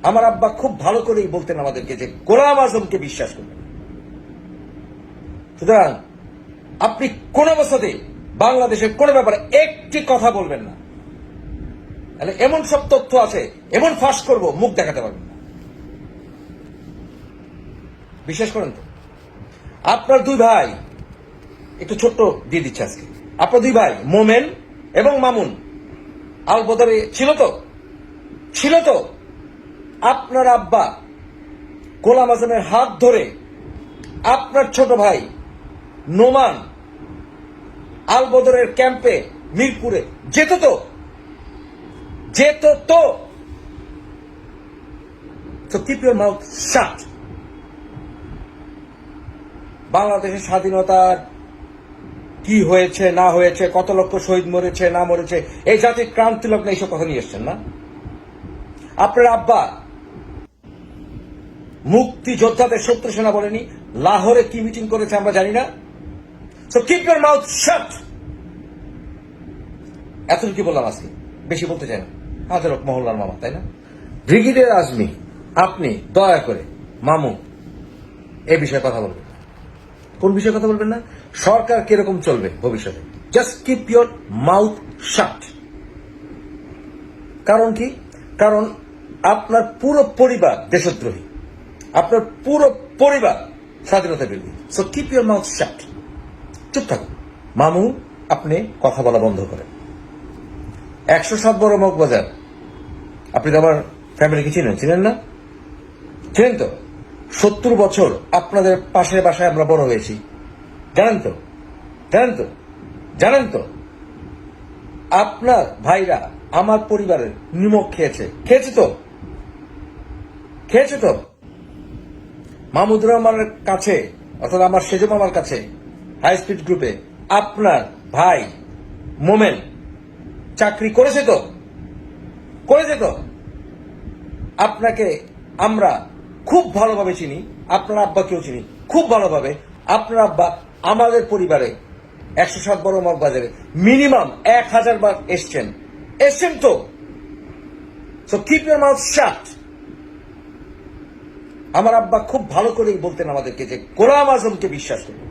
আমার আব্বা খুব ভালো করেই বলতেন আমাদেরকে যে গোলাম আজমকে বিশ্বাস করবেন। সুতরাং আপনি কোন অবস্থাতে বাংলাদেশের কোন ব্যাপারে একটি কথা বলবেন না, তাহলে এমন সব তথ্য আছে, এমন ফাঁস করব মুখ দেখাতে পারবেন না। বিশ্বাস করেন তো? আপনার দুই ভাই, একটু ছোট্ট দিয়ে দিচ্ছে আজকে, আপনার দুই ভাই মোমেন এবং মামুন আল বদরে ছিল তো আপনার আব্বা গোলাম আজমের হাত ধরে আপনার ছোট ভাই নোমান আল বদরের ক্যাম্পে মিরপুরে যেত তো কিপ ইউর মাউথ শাট। বাংলাদেশের স্বাধীনতার কি হয়েছে না হয়েছে, কত লক্ষ শহীদ মরেছে না মরেছে, এই জাতির ক্রান্তি লগ্নে এইসব কথা নিয়ে এসছেন না? আপনার আব্বা মুক্তিযোদ্ধাদের শত্রু সেনা বলেনি? লাহোরে কি মিটিং করেছে আমরা জানি না? সো কিপ ইউর মাউথ শাট। এতটুকু বললাম আজকে, বেশি বলতে চাই না। হাজার হোক মহল্লার মামা, তাই না? ব্রিগেডিয়ার আজমি, আপনি দয়া করে মামু এই বিষয়ে কথা বলবেন না। কোন বিষয়ে কথা বলবেন না? সরকার কিরকম চলবে ভবিষ্যতে, জাস্ট কিপ ইউর মাউথ শাট। কারণ কি? কারণ আপনার পুরো পরিবার দেশদ্রোহী, আপনার পুরো পরিবার স্বাধীনতা বিরোধী। সো কিপ ইউর মাউথ শাট, চুপ থাকুন। মামু, আপনি কথা বলা বন্ধ করেন। 107 বড় মগবাজার, আপনি তো আমার ফ্যামিলিকে চিনেন না? চিনেন তো? 70 বছর আপনাদের পাশের বাসায় আমরা বড় হয়েছি, জানেন তো? আপনার ভাইরা আমার পরিবারের নিমক খেয়েছে তো। মাহমুদুর রহমানের কাছে, অর্থাৎ আমার সেজ মামার কাছে হাই স্পিড গ্রুপে আপনার ভাই মোমেন চাকরি করেছে তো। আপনাকে আমরা খুব ভালোভাবে চিনি, আপনার আব্বাকেও চিনি খুব ভালোভাবে। আপনার আব্বা আমাদের পরিবারে 107 বড় মগবাজারে মিনিমাম 1000 বার এসছেন তো। সো কিপ ইউর মাউথ শাট। আমার আব্বা খুব ভালো করেই বলতেন আমাদেরকে যে গোলাম আজমকে বিশ্বাস করুন।